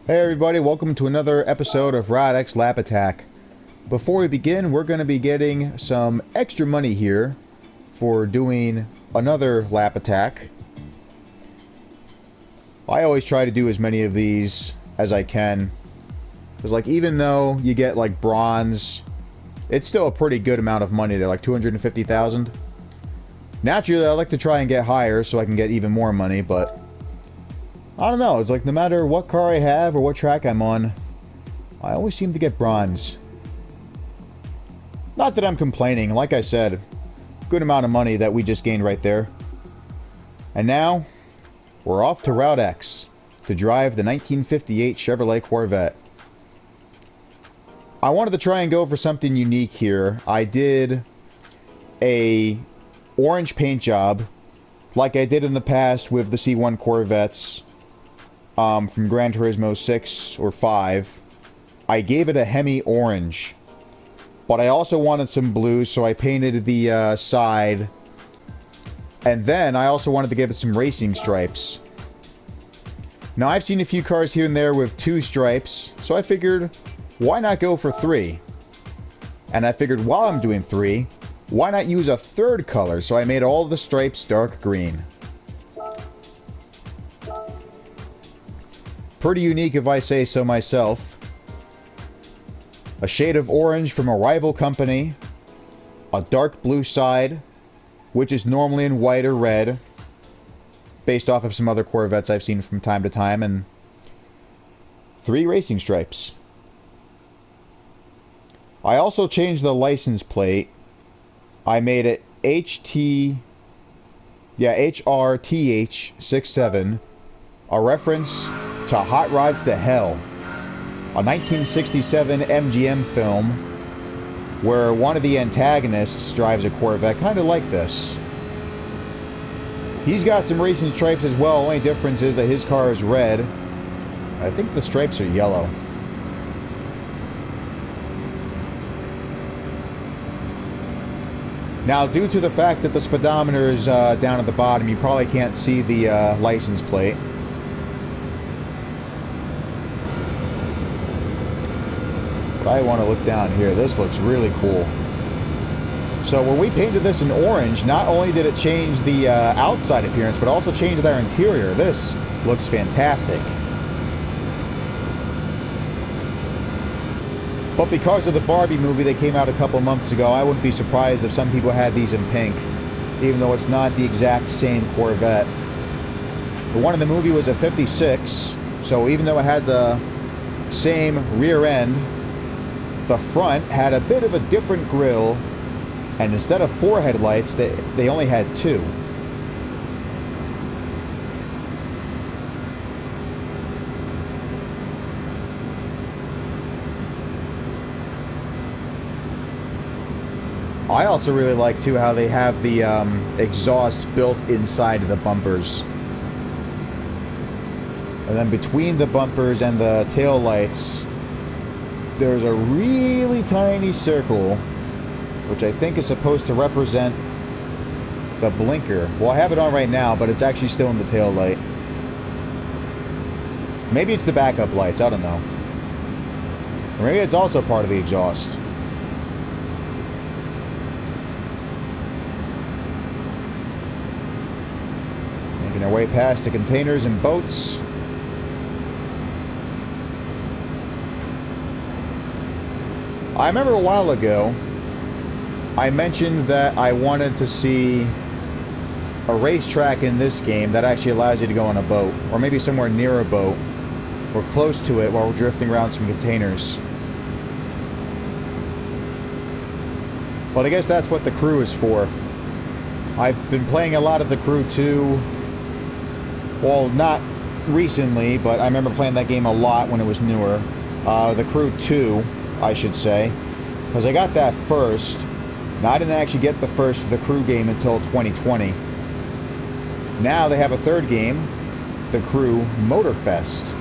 Hey everybody, welcome to another episode of Rod X Lap Attack. Before we begin, we're going to be getting some extra money here for doing another lap attack. I always try to do as many of these as I can. Because like, even though you get like bronze, it's still a pretty good amount of money there, like 250,000. Naturally, I like to try and get higher so I can get even more money, but I don't know, it's like no matter what car I have or what track I'm on, I always seem to get bronze. Not that I'm complaining, like I said, good amount of money that we just gained right there. And now, we're off to Route X to drive the 1958 Chevrolet Corvette. I wanted to try and go for something unique here. I did a orange paint job, like I did in the past with the C1 Corvettes. From Gran Turismo 6 or 5. I gave it a Hemi orange. But I also wanted some blue, so I painted the side. And then I also wanted to give it some racing stripes. Now I've seen a few cars here and there with 2 stripes, so I figured, why not go for 3? And I figured while I'm doing 3, why not use a third color? So I made all the stripes dark green. Pretty unique if I say so myself. A shade of orange from a rival company. A dark blue side, which is normally in white or red, based off of some other Corvettes I've seen from time to time, and 3 racing stripes. I also changed the license plate. I made it HRTH67, a reference to Hot Rods to Hell, a 1967 MGM film where one of the antagonists drives a Corvette, kind of like this. He's got some racing stripes as well, only difference is that his car is red. I think the stripes are yellow. Now, due to the fact that the speedometer is down at the bottom, you probably can't see the license plate. I want to look down here. This looks really cool. So when we painted this in orange, not only did it change the outside appearance, but also changed our interior. This looks fantastic. But because of the Barbie movie that came out a couple months ago, I wouldn't be surprised if some people had these in pink, even though it's not the exact same Corvette. The one in the movie was a 56, so even though it had the same rear end, the front had a bit of a different grille, and instead of 4 headlights, they only had 2. I also really like, too, how they have the exhaust built inside of the bumpers. And then between the bumpers and the tail lights, there's a really tiny circle, which I think is supposed to represent the blinker. Well, I have it on right now, but it's actually still in the tail light. Maybe it's the backup lights, I don't know. Or maybe it's also part of the exhaust. Making our way past the containers and boats. I remember a while ago, I mentioned that I wanted to see a racetrack in this game that actually allows you to go on a boat, or maybe somewhere near a boat, or close to it while we're drifting around some containers. But I guess that's what the Crew is for. I've been playing a lot of the Crew 2, well, not recently, but I remember playing that game a lot when it was newer. The Crew 2. I should say, because I got that first. Now, I didn't actually get the first of the Crew game until 2020. Now they have a third game, the Crew Motorfest.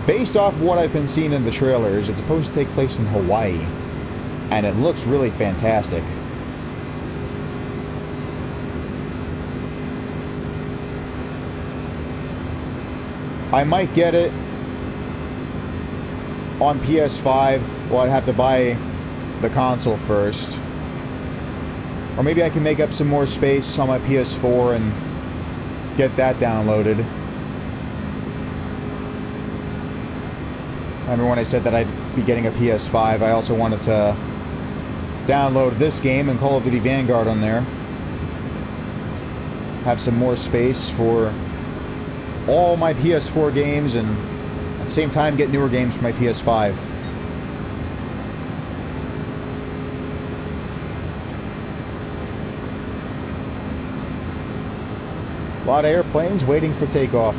Based off of what I've been seeing in the trailers, it's supposed to take place in Hawaii, and it looks really fantastic. I might get it on PS5, well, I'd have to buy the console first. Or maybe I can make up some more space on my PS4 and get that downloaded. I remember when I said that I'd be getting a PS5, I also wanted to download this game and Call of Duty Vanguard on there. Have some more space for all my PS4 games and at the same time get newer games for my PS5. A lot of airplanes waiting for takeoff.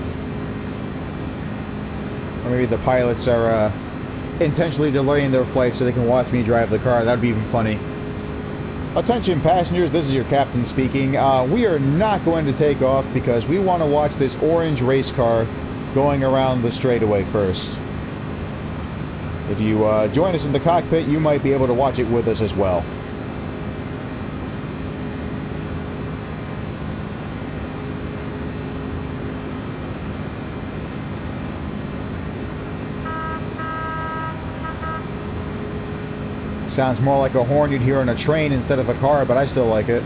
Or maybe the pilots are intentionally delaying their flight so they can watch me drive the car. That'd be even funny. Attention passengers, this is your captain speaking. We are not going to take off because we want to watch this orange race car going around the straightaway first. If you join us in the cockpit, you might be able to watch it with us as well. Sounds more like a horn you'd hear on a train instead of a car, but I still like it.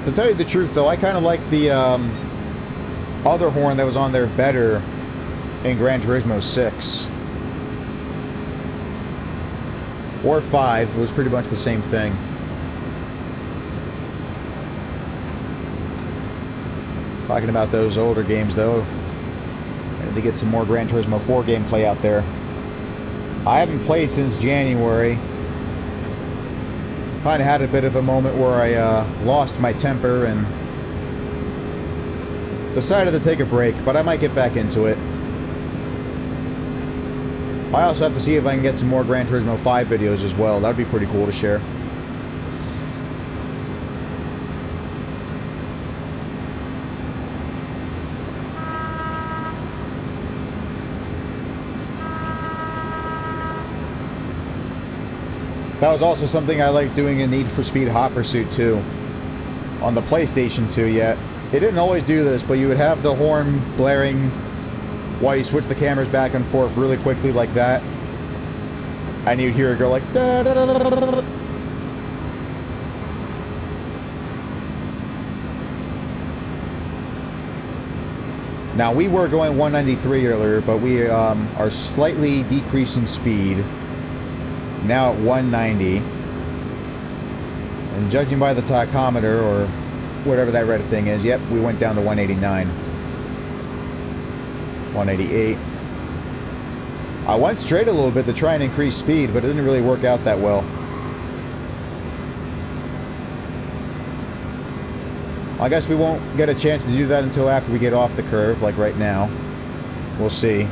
To tell you the truth, though, I kind of like the other horn that was on there better in Gran Turismo 6. Or 5. It was pretty much the same thing. Talking about those older games, though. To get some more Gran Turismo 4 gameplay out there. I haven't played since January. Kind of had a bit of a moment where I lost my temper and decided to take a break, but I might get back into it. I also have to see if I can get some more Gran Turismo 5 videos as well. That would be pretty cool to share. That was also something I liked doing in Need for Speed Hot Pursuit 2 on the PlayStation 2 yet. It didn't always do this, but you would have the horn blaring while you switch the cameras back and forth really quickly like that. And you'd hear it go like da da da da da da. Now we were going 193 earlier, but we are slightly decreasing speed. Now at 190, and judging by the tachometer or whatever that red thing is, yep, we went down to 189, 188. I went straight a little bit to try and increase speed, but it didn't really work out that well. I guess we won't get a chance to do that until after we get off the curve, like right now. We'll see.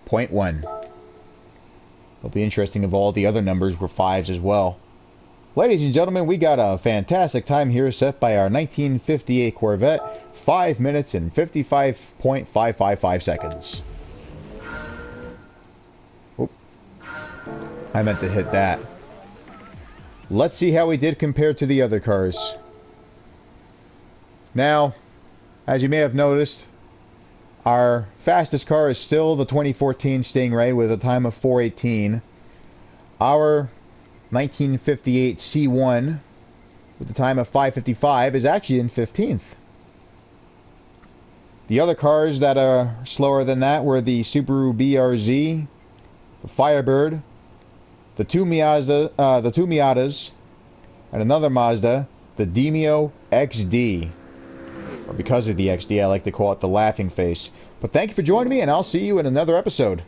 .1. It'll be interesting if all the other numbers were 5s as well. Ladies and gentlemen, we got a fantastic time here set by our 1958 Corvette. 5 minutes and 55.555 seconds. Oop. I meant to hit that. Let's see how we did compared to the other cars. Now, as you may have noticed, our fastest car is still the 2014 Stingray with a time of 4:18. Our 1958 C1 with a time of 5:55 is actually in 15th. The other cars that are slower than that were the Subaru BRZ, the Firebird, the two Miatas, and another Mazda, the Demio XD. Or because of the XD, I like to call it the laughing face. But thank you for joining me, and I'll see you in another episode.